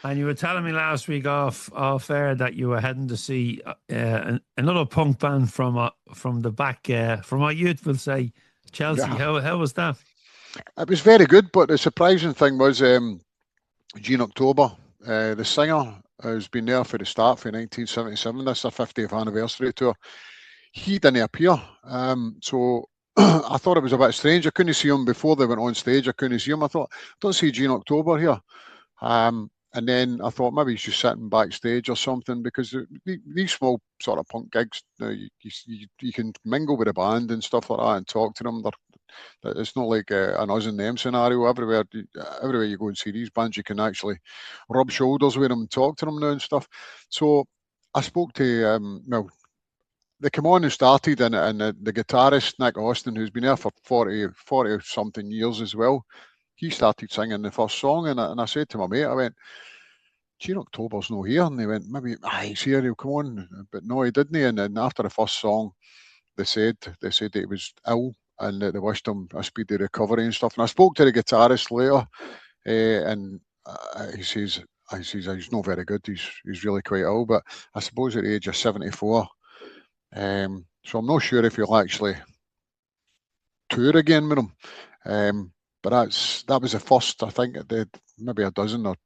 And you were telling me last week off air that you were heading to see another punk band from the back, from what youth will say, Chelsea. Yeah, How was that? it was very good, but the surprising thing was Gene October, the singer, has been there for the start for 1977. That's their 50th anniversary tour. He didn't appear, so I thought it was a bit strange. I couldn't see him before they went on stage. I couldn't see him. I thought, I don't see Gene October here. And then I thought maybe he's just sitting backstage or something because these small sort of punk gigs, you can mingle with a band and stuff like that and talk to them. It's not like an us and them scenario. Everywhere you go and see these bands, you can actually rub shoulders with them and talk to them now and stuff. So I spoke to, well, they came on and started, and the guitarist, Nick Austin, who's been there for 40 something years as well, he started singing the first song, and I said to my mate, I went, Gene October's no here, and they went, maybe he's here, he'll come on, but no, he didn't. And then after the first song, they said that he was ill and that they wished him a speedy recovery and stuff. And I spoke to the guitarist later, and he says he's not very good. He's really quite ill, but I suppose at the age of 74. So I'm not sure if he'll actually tour again with him. But that was the first, I think, they did maybe a dozen or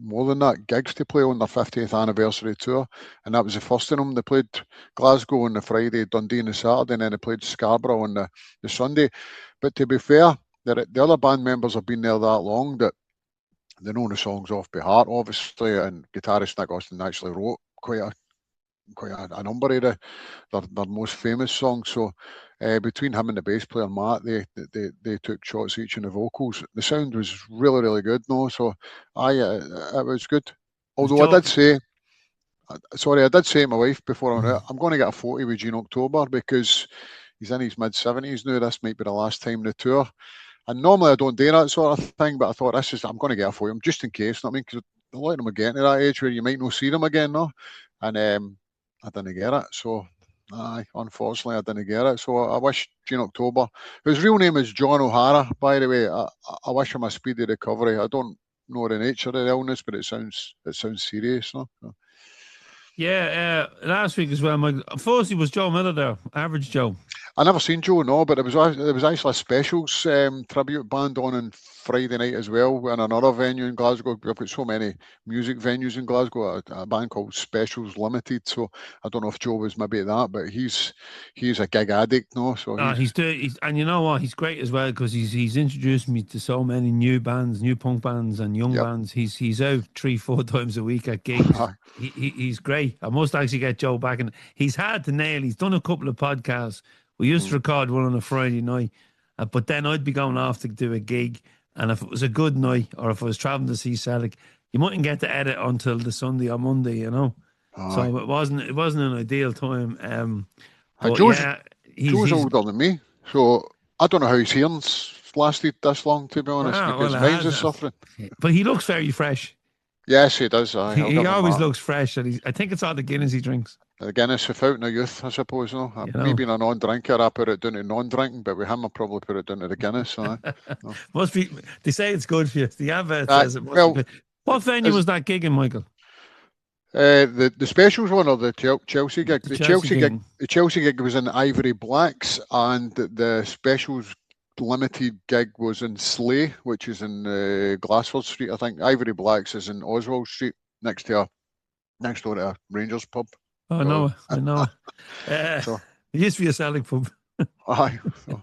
more than that gigs to play on their 50th anniversary tour, and that was the first of them. They played Glasgow on the Friday, Dundee on the Saturday, and then they played Scarborough on the Sunday. But to be fair, the other band members have been there that long that they know the songs off by heart, obviously, and guitarist Nick Austin actually wrote quite a number of their most famous songs. So between him and the bass player Matt, they took shots each in the vocals. The sound was really, really good, no? So it was good. Was Although I Joe? did say, sorry, I did say to my wife before I went out, I'm going to get a photo with Gene October because he's in his mid-70s now. This might be the last time the tour. And normally I don't do that sort of thing, but I thought I'm going to get a photo just in case. I mean, because a lot of them are getting to that age where you might not see them again, no? And I didn't get it. So, unfortunately, I didn't get it. So I wish Gene October, whose real name is John O'Hara, by the way, I wish him a speedy recovery. I don't know the nature of the illness, but it sounds serious, no? So, Last week as well, Michael. Firstly, was Joe Miller there? Average Joe. I never seen Joe, no, but there was actually a specials tribute band on Friday night as well in another venue in Glasgow. We've got so many music venues in Glasgow, a band called Specials Limited. So I don't know if Joe was maybe at that, but he's a gig addict, no. So And you know what? He's great as well because he's introduced me to so many new bands, new punk bands, and young yep. bands. He's out 3-4 times a week at gigs. He's great. I must actually get Joe back, and he's hard to nail. He's done a couple of podcasts. We used to record one on a Friday night, but then I'd be going off to do a gig, and if it was a good night or if I was traveling to see Celtic, you mightn't get to edit until the Sunday or Monday, you know. So it wasn't an ideal time. But Joe's older than me, so I don't know how his hearing's lasted this long, to be honest, because mine's is suffering. But he looks very fresh. Yes, he does. He always looks fresh, and I think it's all the Guinness he drinks. The Guinness without no youth, I suppose. No, me being a non-drinker, I put it down to non-drinking, but with him, I probably put it down to the Guinness. So, no. Must be. They say it's good for you. The advert says it must be good. What venue was that gig in, Michael? The specials one or the Chelsea gig? The Chelsea gig was in Ivory Blacks, and the specials limited gig was in Slay, which is in Glassford Street, I think. Ivory Blacks is in Oswald Street, next door to a Rangers pub. Oh, I know. It used to be a Celtic pub. Aye. So,